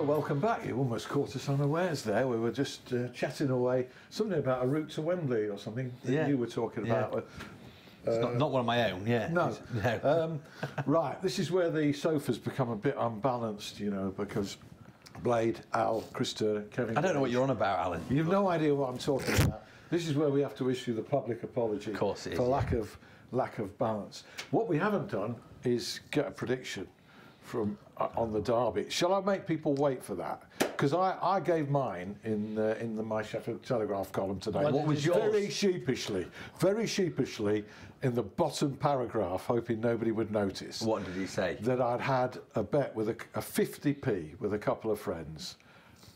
So, welcome back. You almost caught us unawares there. We were just chatting away, something about a route to Wembley or something that you were talking about. It's not one of my own, No. Right, this is where the sofa's become a bit unbalanced, you know, because Blade, Al, Chris Turner, Kevin I don't know Gage. what you're on about, Alan. You've no idea what I'm talking about. This is where we have to issue the public apology for lack of balance. What we haven't done is get a prediction from on the derby. Shall I make people wait for that? Because I gave mine in the My Sheffield Telegraph column today. What was yours? Very sheepishly, in the bottom paragraph, hoping nobody would notice. What did he say? That I'd had a bet with a 50p with a couple of friends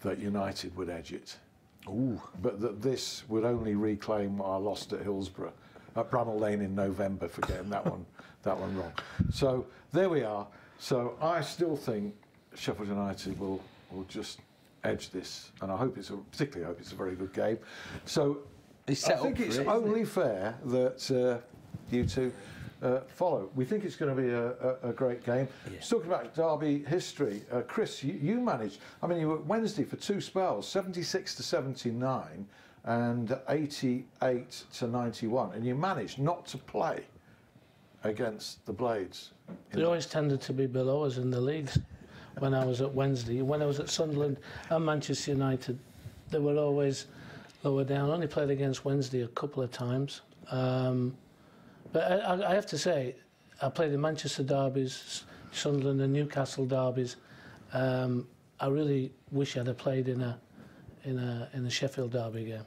that United would edge it. Ooh. But that this would only reclaim what I lost at Hillsborough, at Bramall Lane in November, for getting that one wrong. So there we are. So I still think Sheffield United will just edge this, and I particularly hope it's a very good game. So I think it's only fair that you two follow. We think it's going to be a great game. Yeah. Talking about derby history, Chris, you managed. I mean, you were at Wednesday for two spells, 76 to 79 and 88 to 91, and you managed not to play against the Blades. They always tended to be below us in the leagues. When I was at Wednesday, when I was at Sunderland and Manchester United, they were always lower down. I only played against Wednesday a couple of times. But I have to say, I played in Manchester derbies, Sunderland and Newcastle derbies. I really wish I'd have played in a Sheffield derby game.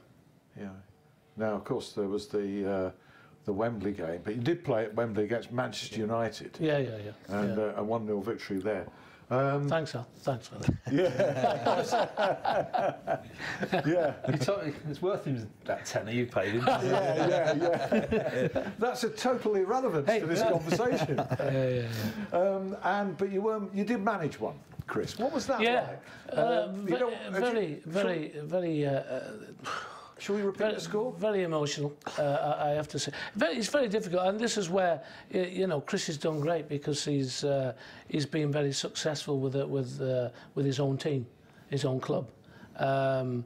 Yeah. Now, of course, there was the Wembley game, but you did play at Wembley against Manchester United. Yeah. And a 1-0 victory there. Thanks, Al. Thanks for that. Yeah. It's worth him that tenner you paid him. Yeah. That's a total irrelevance to this conversation. But you did manage one, Chris. What was that like? Very. Shall we repeat the score? Very emotional, I have to say. It's very difficult, and this is where Chris has done great because he's been very successful with his own team, his own club, and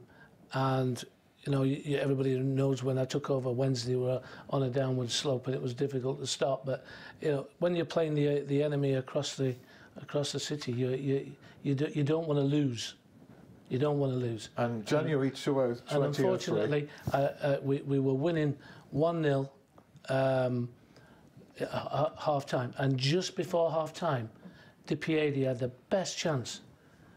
everybody knows when I took over Wednesday we were on a downward slope and it was difficult to stop. But when you're playing the enemy across the city, you don't want to lose. You don't want to lose. And January 2003. And unfortunately, we were winning 1-0 half-time. And just before half-time, Di Piedi had the best chance.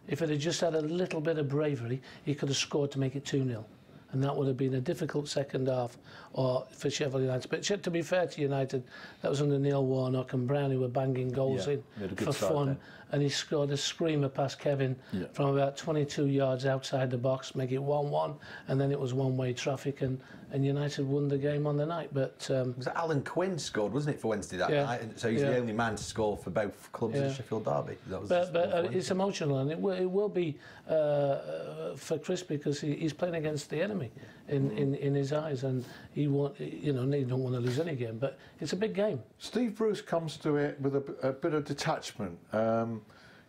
If it had just had a little bit of bravery, he could have scored to make it 2-0. And that would have been a difficult second half for Sheffield United. But to be fair to United, that was under Neil Warnock, and Brownie were banging goals in for fun. Then. And he scored a screamer past Kevin from about 22 yards outside the box, make it 1-1. And then it was one-way traffic, and United won the game on the night. But it was Alan Quinn scored, wasn't it, for Wednesday that night? And so he's the only man to score for both clubs in Sheffield derby. But it's emotional, and it will be for Chris because he's playing against the enemy in his eyes, and he don't want to lose any game. But it's a big game. Steve Bruce comes to it with a bit of detachment.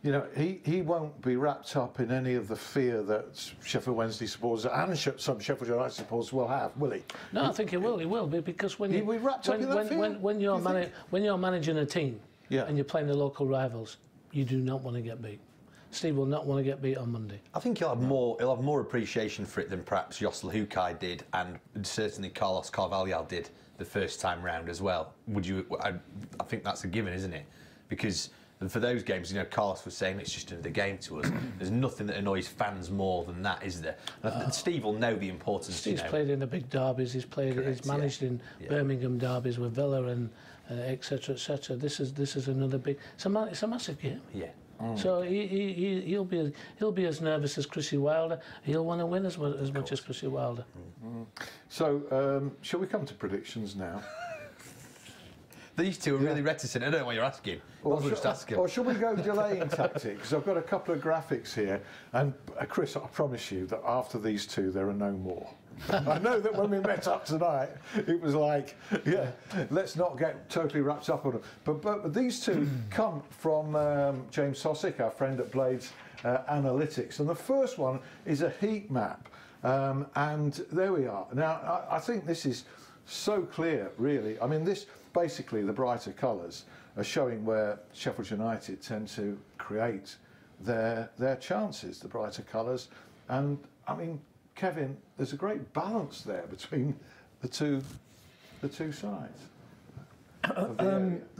He won't be wrapped up in any of the fear that Sheffield Wednesday supporters and some Sheffield United supporters will have, will he? No, I think he will. He will be because when you're managing a team and you're playing the local rivals, you do not want to get beat. Steve will not want to get beat on Monday. I think he'll have more appreciation for it than perhaps Yossel Hukai did, and certainly Carlos Carvalhal did the first time round as well. I think that's a given, isn't it? Because for those games, Carlos was saying it's just another game to us. There's nothing that annoys fans more than that, is there? And Steve will know the importance. Steve's played in the big derbies. He's managed in Birmingham derbies with Villa and etc. etc. This is another big. It's a massive game. Yeah. So he'll be as nervous as Chrissy Wilder. He'll want to win as much as Chrissy Wilder. So shall we come to predictions now? These two are really reticent. I don't know what you're asking. Or shall we go delaying tactics? Because I've got a couple of graphics here, and Chris, I promise you that after these two, there are no more. I know that when we met up tonight, it was like, let's not get totally wrapped up on them. But these two come from James Sossick, our friend at Blades, analytics. And the first one is a heat map. And there we are. Now, I think this is so clear, really. I mean, this basically, the brighter colours are showing where Sheffield United tend to create their chances, the brighter colours. And, I mean, Kevin, there's a great balance there between the two sides.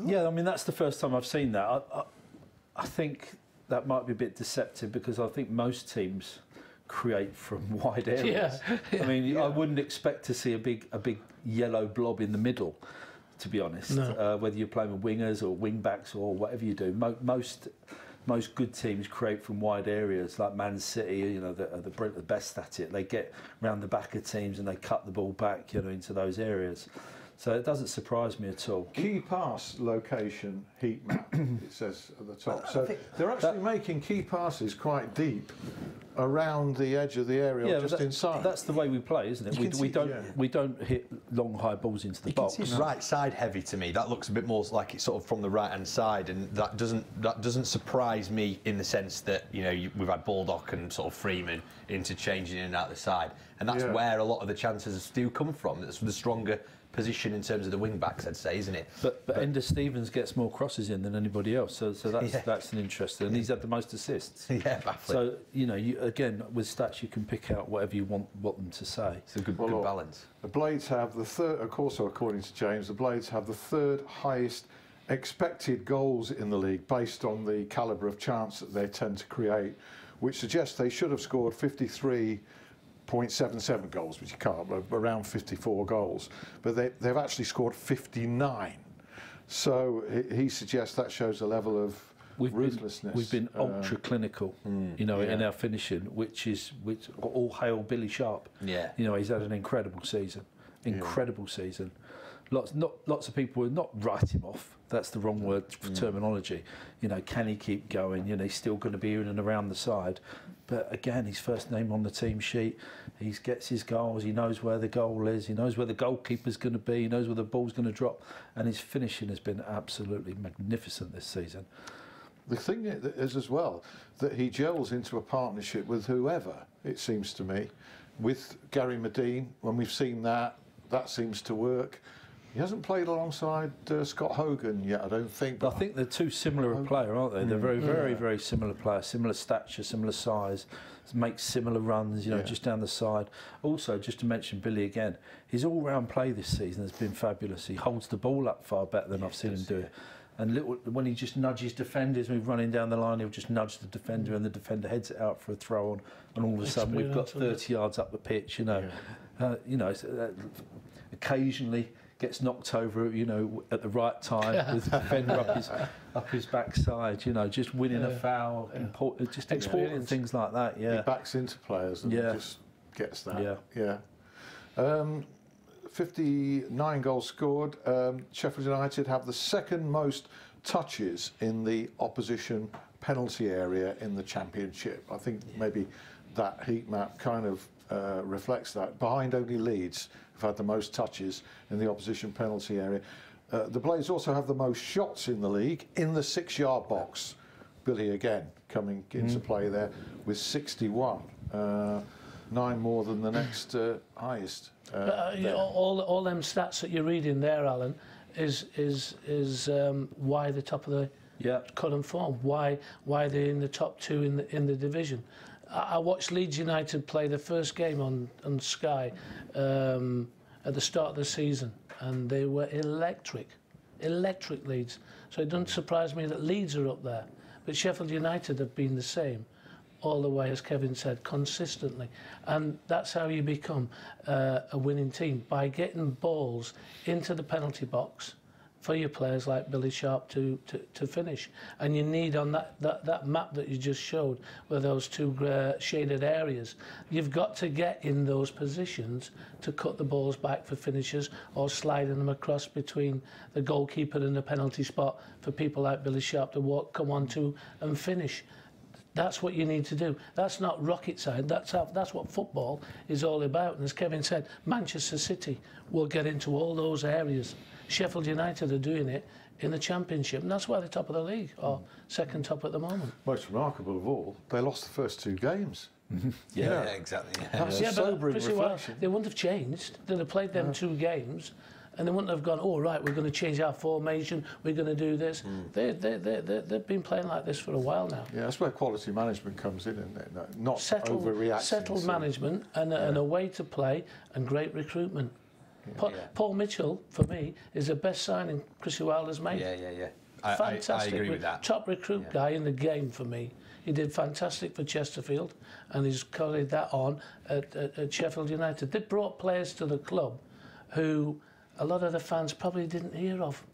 Yeah, I mean, that's the first time I've seen that. I think that might be a bit deceptive because I think most teams create from wide areas. Yeah. I mean, I wouldn't expect to see a big yellow blob in the middle, to be honest. No. Whether you're playing with wingers or wing backs or whatever you do, most good teams create from wide areas. Like Man City, you know, are the best at it. They get round the back of teams and they cut the ball back, you know, into those areas. So it doesn't surprise me at all. Key pass location heat map, it says at the top. So they're actually making key passes quite deep around the edge of the area, or just inside. That's the way we play, isn't it? We don't hit long high balls into the box. It's right side heavy to me. That looks a bit more like it's sort of from the right hand side, and that doesn't surprise me in the sense that, you know, we've had Baldock and sort of Freeman interchanging in and out the side, and that's where a lot of the chances do come from. That's the stronger position in terms of the wing backs, I'd say, isn't it? But Ender Stevens gets more crosses in than anybody else, so that's an interesting. And he's had the most assists. Yeah, baffling. So you know, again with stats, you can pick out whatever you want them to say. It's a good balance. The Blades have the third, of course, according to James, the Blades have the third highest expected goals in the league based on the calibre of chance that they tend to create, which suggests they should have scored 53.77 goals, which you can't, around 54 goals, but they've actually scored 59. So he suggests that shows a level of ruthlessness. We've been ultra clinical, you know, in our finishing, which all hail Billy Sharp. Yeah, you know, he's had an incredible season, season. Lots of people would not write him off. That's the wrong word for terminology. You know, can he keep going? You know, he's still going to be in and around the side. But again, his first name on the team sheet. He gets his goals. He knows where the goal is. He knows where the goalkeeper's going to be. He knows where the ball's going to drop. And his finishing has been absolutely magnificent this season. The thing is as well that he gels into a partnership with whoever, it seems to me. With Gary Medine, when we've seen that seems to work. He hasn't played alongside Scott Hogan yet, I don't think. I think they're too similar a player, aren't they? They're very similar players, similar stature, similar size, make similar runs, you know, just down the side. Also, just to mention Billy again, his all-round play this season has been fabulous. He holds the ball up far better than I've seen him do it. And when he just nudges defenders, when he's running down the line, he'll just nudge the defender, and the defender heads it out for a throw on, and all of a sudden we've got 30 yards up the pitch. You know, occasionally gets knocked over, you know, at the right time with the defender up his backside. You know, just winning a foul, important things like that. Yeah, he backs into players and just gets that. Yeah. 59 goals scored. Sheffield United have the second most touches in the opposition penalty area in the Championship. I think maybe that heat map kind of reflects that. Behind only Leeds, who've had the most touches in the opposition penalty area. The Blades also have the most shots in the league in the 6-yard box. Billy again coming into play there with 61. 9 more than the next highest. All them stats that you're reading there, Alan, is why the top of the current form. Why they're in the top 2 in the division. I watched Leeds United play the first game on Sky at the start of the season, and they were electric Leeds. So it doesn't surprise me that Leeds are up there, but Sheffield United have been the same all the way, as Kevin said, consistently. And that's how you become a winning team, by getting balls into the penalty box for your players like Billy Sharp to finish. And you need on that map that you just showed, where those 2 shaded areas, you've got to get in those positions to cut the balls back for finishers, or sliding them across between the goalkeeper and the penalty spot for people like Billy Sharp to come on to and finish. That's what you need to do. That's not rocket science. That's what football is all about. And as Kevin said, Manchester City will get into all those areas. Sheffield United are doing it in the Championship, and that's why they're top of the league, or second top at the moment. Most remarkable of all, they lost the first 2 games. Yeah, exactly. Yeah. That's a sobering reflection. They wouldn't have changed. They'd have played them 2 games, and they wouldn't have gone, oh, right, we're going to change our formation, we're going to do this. They've been playing like this for a while now. Yeah, that's where quality management comes in, isn't it? Not overreacting. Settled management and a way to play and great recruitment. Paul Mitchell, for me, is the best signing Chrissy Wilder's made. Yeah. Fantastic. I agree with that. Top recruit guy in the game for me. He did fantastic for Chesterfield, and he's carried that on at Sheffield United. They brought players to the club who a lot of the fans probably didn't hear of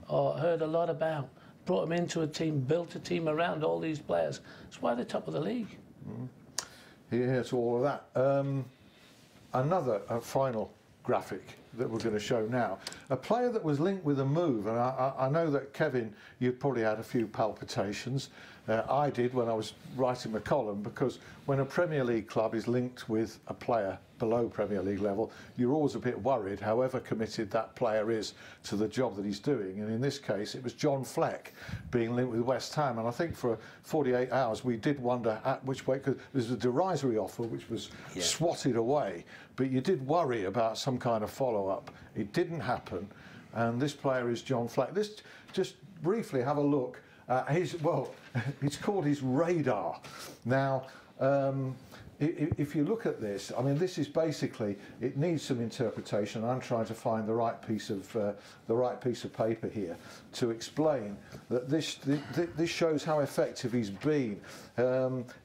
or heard a lot about. Brought them into a team, built a team around all these players. That's why they're top of the league. Here to all of that. Another final graphic that we're going to show now. A player that was linked with a move, and I know that, Kevin, you probably had a few palpitations. I did when I was writing my column, because when a Premier League club is linked with a player below Premier League level, you're always a bit worried, however committed that player is to the job that he's doing. And in this case, it was John Fleck being linked with West Ham. And I think for 48 hours, we did wonder at which way, because there's a derisory offer which was swatted away. But you did worry about some kind of follow-up. It didn't happen. And this player is John Fleck. Let's just briefly have a look at his, well, it's called his radar. Now, if you look at this, I mean, this is basically, it needs some interpretation. I'm trying to find the right piece of paper here to explain that this shows how effective he's been.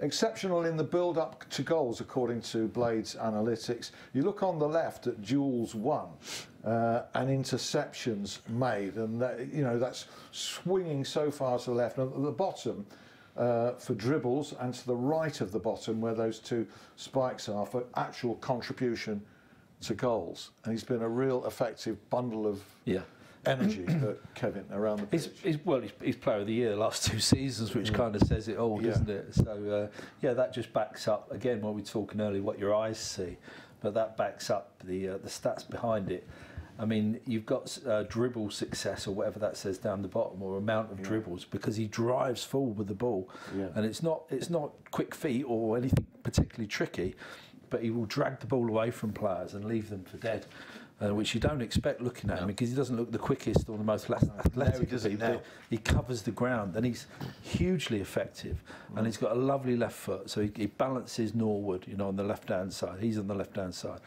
Exceptional in the build-up to goals, according to Blades Analytics. You look on the left at duels won and interceptions made, and that, you know, that's swinging so far to the left. And at the bottom, for dribbles, and to the right of the bottom where those 2 spikes are for actual contribution to goals. And he's been a real effective bundle of energy, Kevin, around the pitch. He's player of the year the last 2 seasons, which kind of says it all, doesn't it? So, that just backs up, again, what we were talking earlier, what your eyes see, but that backs up the stats behind it. I mean, you've got dribble success, or whatever that says down the bottom, or amount of dribbles, because he drives forward with the ball, and it's not quick feet or anything particularly tricky, but he will drag the ball away from players and leave them for dead, which you don't expect looking at him, because he doesn't look the quickest or the most athletic. He covers the ground, and he's hugely effective, and he's got a lovely left foot, so he balances Norwood, you know, on the left-hand side. He's on the left-hand side.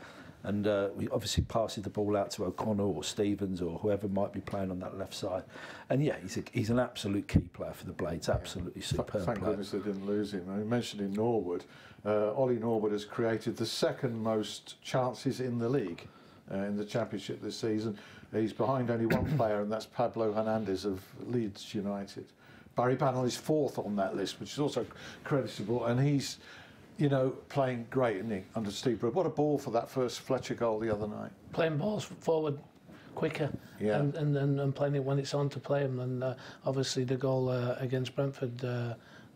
And he obviously passes the ball out to O'Connor or Stevens or whoever might be playing on that left side. And he's an absolute key player for the Blades, absolutely superb Thank goodness they didn't lose him. I mentioned in Norwood, Ollie Norwood has created the 2nd most chances in the league in the Championship this season. He's behind only one player, and that's Pablo Hernandez of Leeds United. Barry Bannell is 4th on that list, which is also creditable, and he's, you know, playing great, isn't he, under Steve Bruce. What a ball for that first Fletcher goal the other night. Playing balls forward quicker, and playing it when it's on to play them. And obviously the goal against Brentford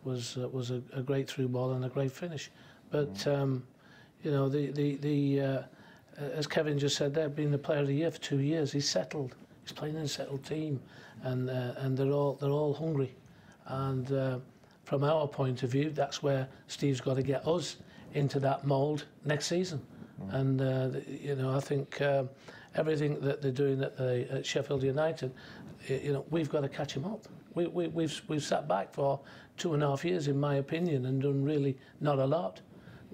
was a great through ball and a great finish. But you know, as Kevin just said, there, being the player of the year for 2 years, he's settled. He's playing in a settled team, and they're all hungry. And from our point of view, that's where Steve's got to get us into that mould next season. And you know, I think everything that they're doing at Sheffield United, you know, we've got to catch them up. We've sat back for 2.5 years, in my opinion, and done really not a lot,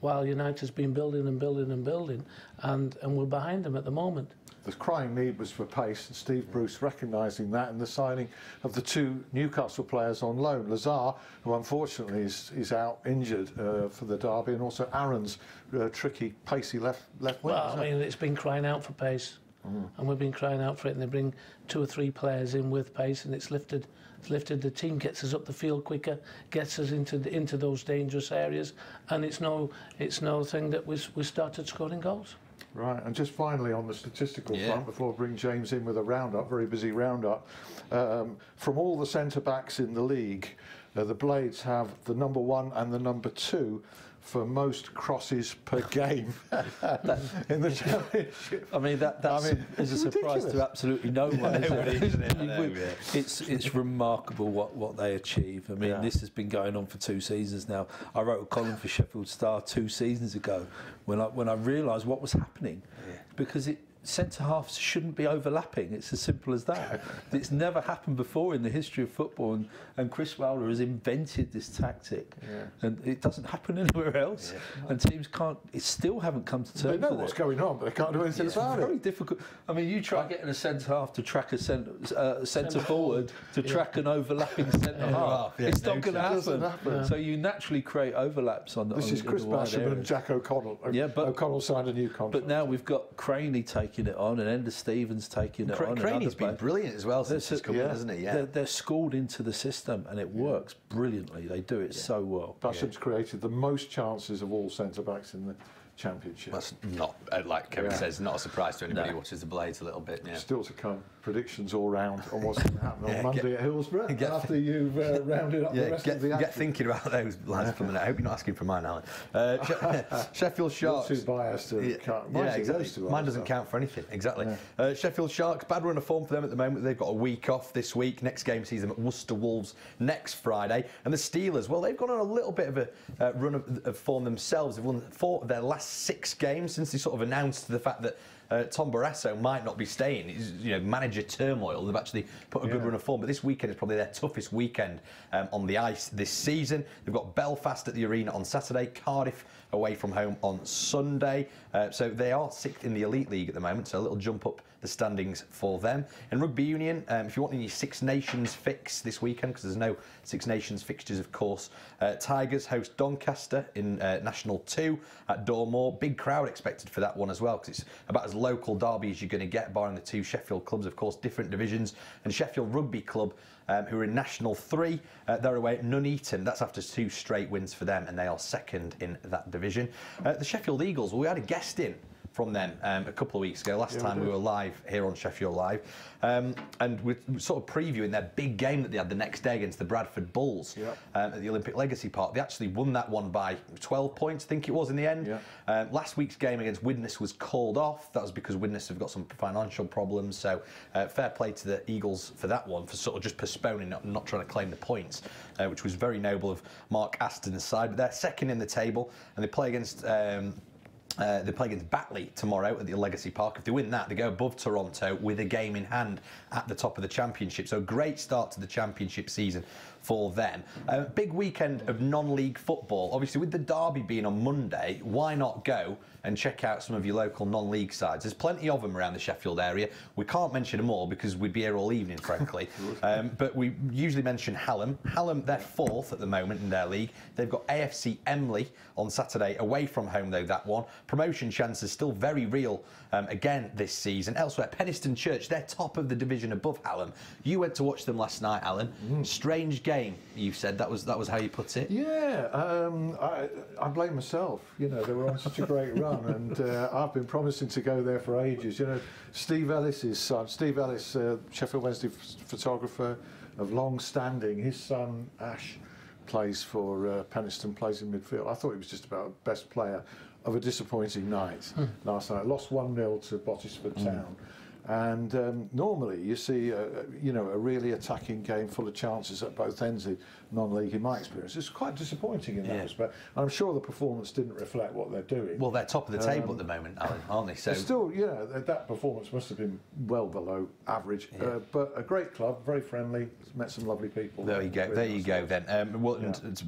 while United's been building and building and building, and we're behind them at the moment. The crying need was for pace, and Steve Bruce recognising that in the signing of the 2 Newcastle players on loan. Lazar, who unfortunately is out injured for the derby, and also Aaron's tricky, pacey left wing. Well, I mean, it's been crying out for pace, and we've been crying out for it, and they bring 2 or 3 players in with pace, and it's lifted the team, gets us up the field quicker, gets us into those dangerous areas, and it's no thing that we started scoring goals. Right, and just finally on the statistical front, before I bring James in with a roundup, very busy roundup, from all the centre-backs in the league, the Blades have the number 1 and the number 2 for most crosses per game in the Championship. I mean, is a surprise to absolutely no one, isn't it? It's remarkable what they achieve. I mean, this has been going on for 2 seasons now. I wrote a column for Sheffield Star 2 seasons ago when I realised what was happening, because centre halves shouldn't be overlapping. It's as simple as that. It's never happened before in the history of football, and Chris Wilder has invented this tactic, and it doesn't happen anywhere else. And teams still haven't come to terms with it. They know what's going on, but they can't do anything about it. It's very difficult. I mean, you try getting a centre half to track a centre forward to track an overlapping centre half. It's not going to happen. So you naturally create overlaps on the. This is Chris Basham and Jack O'Connell. But O'Connell signed a new contract. But now we've got Craney taking it on, and Ender Stevens taking it on. Craney's been brilliant as well since he's come in, hasn't he? They're schooled into the system, and it works brilliantly. They do it so well. Basham's created the most chances of all centre-backs in the Championship. That's not, like Kevin says, not a surprise to anybody who watches the Blades a little bit. Still to come. Predictions all round on what's going to happen on Monday at Hillsborough after you've rounded up the rest of the action. Get thinking about those lads for a minute. I hope you're not asking for mine, Alan. Sheffield Sharks. You're too biased to count. Exactly. Mine doesn't count for anything. Exactly. Sheffield Sharks, bad run of form for them at the moment. They've got a week off this week. Next game sees them at Worcester Wolves next Friday. And the Steelers, well, they've gone on a little bit of a run of form themselves. They've won 4 of their last 6 games since they sort of announced the fact that Tom Barrasso might not be staying. It's, manager turmoil. They've actually put a good run of form, but this weekend is probably their toughest weekend on the ice this season. They've got Belfast at the Arena on Saturday, Cardiff away from home on Sunday. So they are 6th in the Elite League at the moment, so a little jump up the standings for them. In Rugby Union, if you want any Six Nations fix this weekend, because there's no Six Nations fixtures, of course, Tigers host Doncaster in National 2 at Dormore. Big crowd expected for that one as well, because it's about as local derby as you're going to get, barring the 2 Sheffield clubs, of course, different divisions. And Sheffield Rugby Club, who are in National 3, they're away at Nuneaton. That's after 2 straight wins for them, and they are 2nd in that division. The Sheffield Eagles, well, we had a guest in from them a couple of weeks ago. Last time we were live here on Sheffield Live, and we're sort of previewing their big game that they had the next day against the Bradford Bulls at the Olympic Legacy Park. They actually won that one by 12 points, I think it was, in the end. Last week's game against Widnes was called off. That was because Widnes have got some financial problems, so fair play to the Eagles for that one, for sort of just postponing, not trying to claim the points, which was very noble of Mark Aston's side. But they're 2nd in the table, and they play against Batley tomorrow at the Legacy Park. If they win that, they go above Toronto with a game in hand at the top of the Championship. So great start to the Championship season for them. Big weekend of non-league football. Obviously, with the derby being on Monday, why not go and check out some of your local non-league sides? There's plenty of them around the Sheffield area. We can't mention them all because we'd be here all evening, frankly. But we usually mention Hallam. Hallam, they're 4th at the moment in their league. They've got AFC Emley on Saturday, away from home though, that one. Promotion chances still very real again this season. Elsewhere, Penistone Church, they're top of the division above Hallam. You went to watch them last night, Alan. Strange game, you said. That was how you put it? Yeah, I blame myself. They were on such a great run, and I've been promising to go there for ages. Steve Ellis's son, Steve Ellis, Sheffield Wednesday photographer of long standing, his son Ash plays for Penistone, plays in midfield. I thought he was just about best player of a disappointing night last night. Lost 1-0 to Bottisford Town. And normally you see a really attacking game full of chances at both ends in non-league, in my experience. It's quite disappointing in that respect. I'm sure the performance didn't reflect what they're doing. Well, they're top of the table at the moment, Alan, aren't they? So still, that performance must have been well below average. But a great club, very friendly, met some lovely people. There you go. There you go then.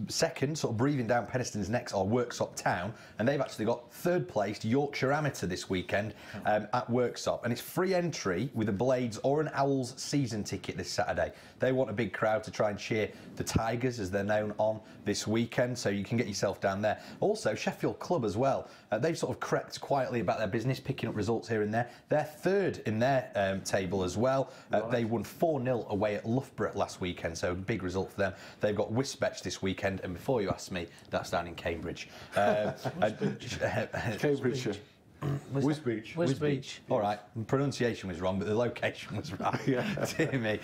Second, sort of breathing down Penistone's necks, are Worksop Town, and they've actually got 3rd placed Yorkshire Amateur this weekend at Worksop, and it's free entry with a Blades or an Owls season ticket this Saturday. They want a big crowd to try and cheer the Tigers, as they're known, on this weekend, so you can get yourself down there. Also, Sheffield Club as well. They've sort of crept quietly about their business, picking up results here and there. They're 3rd in their table as well. They won 4-0 away at Loughborough last weekend, so big result for them. They've got Wisbech this weekend, and before you ask me, that's down in Cambridge. Cambridgeshire. Wisbech. Wisbech. All right, the pronunciation was wrong, but the location was right. Dear me.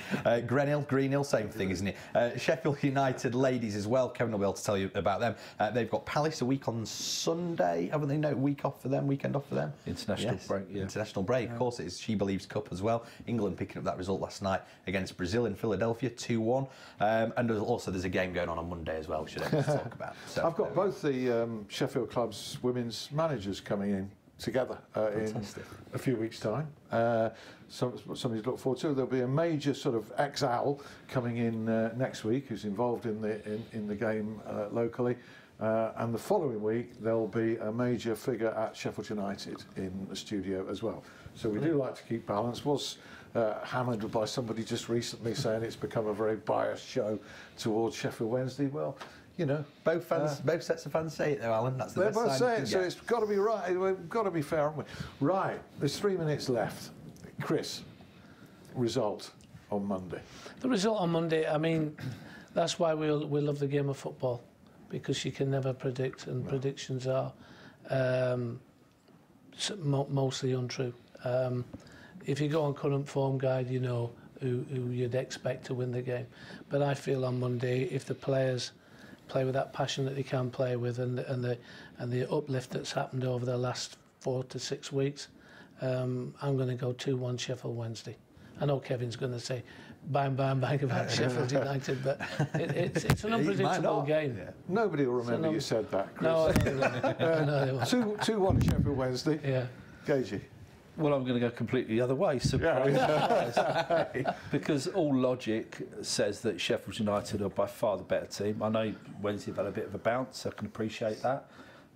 Green Hill, same thing, isn't it? Sheffield United ladies as well. Kevin will be able to tell you about them. They've got Palace a week on Sunday, haven't they? No, weekend off for them. International break, yeah. International break, of course. It is She Believes Cup as well. England picking up that result last night against Brazil in Philadelphia, 2-1. And there's a game going on Monday as well, we should talk about. So, I've got both the Sheffield Club's women's managers coming in together in a few weeks' time. Something to look forward to. There'll be a major sort of ex-Owl coming in next week, who's involved in the game locally, and the following week there'll be a major figure at Sheffield United in the studio as well. So we do like to keep balance. Was hammered by somebody just recently saying it's become a very biased show towards Sheffield Wednesday. Well, you know, both sets of fans say it though, Alan. That's the best they both say sign it, so it's got to be right. We've got to be fair, haven't we? Right, there's 3 minutes left. Chris, result on Monday. The result on Monday, I mean, that's why we love the game of football, because you can never predict, and predictions are mostly untrue. If you go on current form guide, you know who you'd expect to win the game. But I feel on Monday, if the players play with that passion that they can play with, and the uplift that's happened over the last 4 to 6 weeks, I'm going to go 2-1 Sheffield Wednesday. I know Kevin's going to say bang, bang, bang about Sheffield United, but it's an unpredictable game. Yeah. Nobody will remember you said that, Chris. No, no, 2-1 Sheffield Wednesday. Yeah. Gagey. Well, I'm going to go completely the other way, surprise. Because all logic says that Sheffield United are by far the better team. I know Wednesday have had a bit of a bounce, I can appreciate that,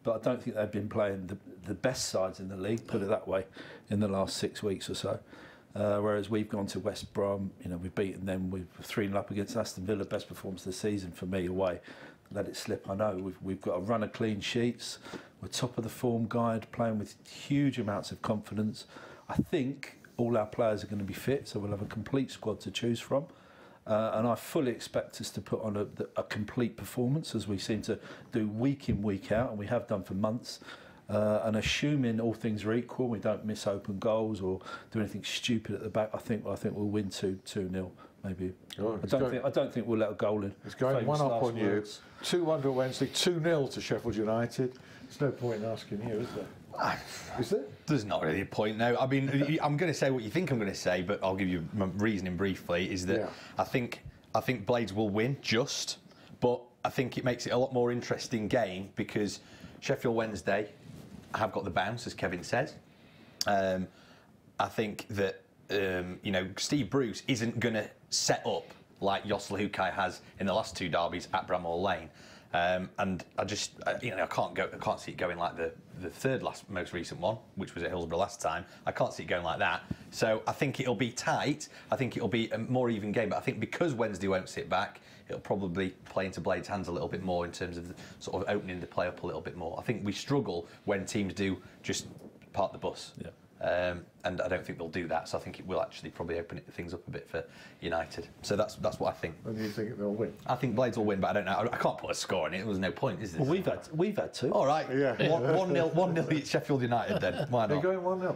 but I don't think they've been playing the best sides in the league, put it that way, in the last 6 weeks or so. Whereas we've gone to West Brom, you know, we've beaten them, we've 3-0 up against Aston Villa, best performance of the season for me away. Let it slip, I know. We've got a run of clean sheets. We're top of the form guide, playing with huge amounts of confidence. I think all our players are going to be fit, so we'll have a complete squad to choose from. And I fully expect us to put on a complete performance, as we seem to do week in, week out, and we have done for months. And assuming all things are equal, we don't miss open goals or do anything stupid at the back, I think we'll win 2-0. Maybe. Oh, I don't think we'll let a goal in. It's going one up on you. 2-1 to Wednesday, 2-0 to Sheffield United. There's no point in asking you, is there? Is there? There's not really a point now. I mean, I'm going to say what you think I'm going to say, but I'll give you my reasoning briefly. Is that I think Blades will win, but I think it makes it a lot more interesting game because Sheffield Wednesday have got the bounce, as Kevin says. I think that you know, Steve Bruce isn't going to set up like Yossel Hukai has in the last 2 derbies at Bramall Lane. And I just, you know, I can't see it going like the most recent one, which was at Hillsborough last time. I can't see it going like that. So I think it'll be tight. I think it'll be a more even game. But I think because Wednesday won't sit back, it'll probably play into Blades' hands a little bit more in terms of sort of opening the play up a little bit more. I think we struggle when teams do just park the bus. Yeah. And I don't think they'll do that, so I think it will actually probably open things up a bit for United. So that's what I think. And you think they'll win? I think Blades will win, but I don't know. I can't put a score on it. There's no point, is there? Well, we've had 2. All right. Yeah. 1-0 Sheffield United then. Why not? They're going 1-0.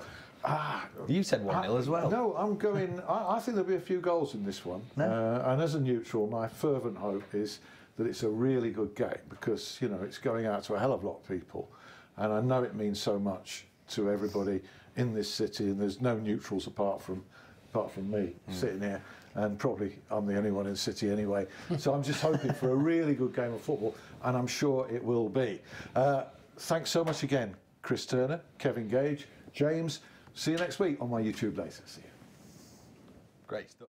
You said 1-0 as well. No, I'm going. I think there'll be a few goals in this one. No. And as a neutral, my fervent hope is that it's a really good game because you know it's going out to a hell of a lot of people, and I know it means so much to everybody in this city. And there's no neutrals apart from me sitting here, and probably I'm the only one in the city anyway. So I'm just hoping for a really good game of football, and I'm sure it will be. Thanks so much again, Chris Turner, Kevin Gage, James. See you next week on my YouTube later. See you. Great stuff.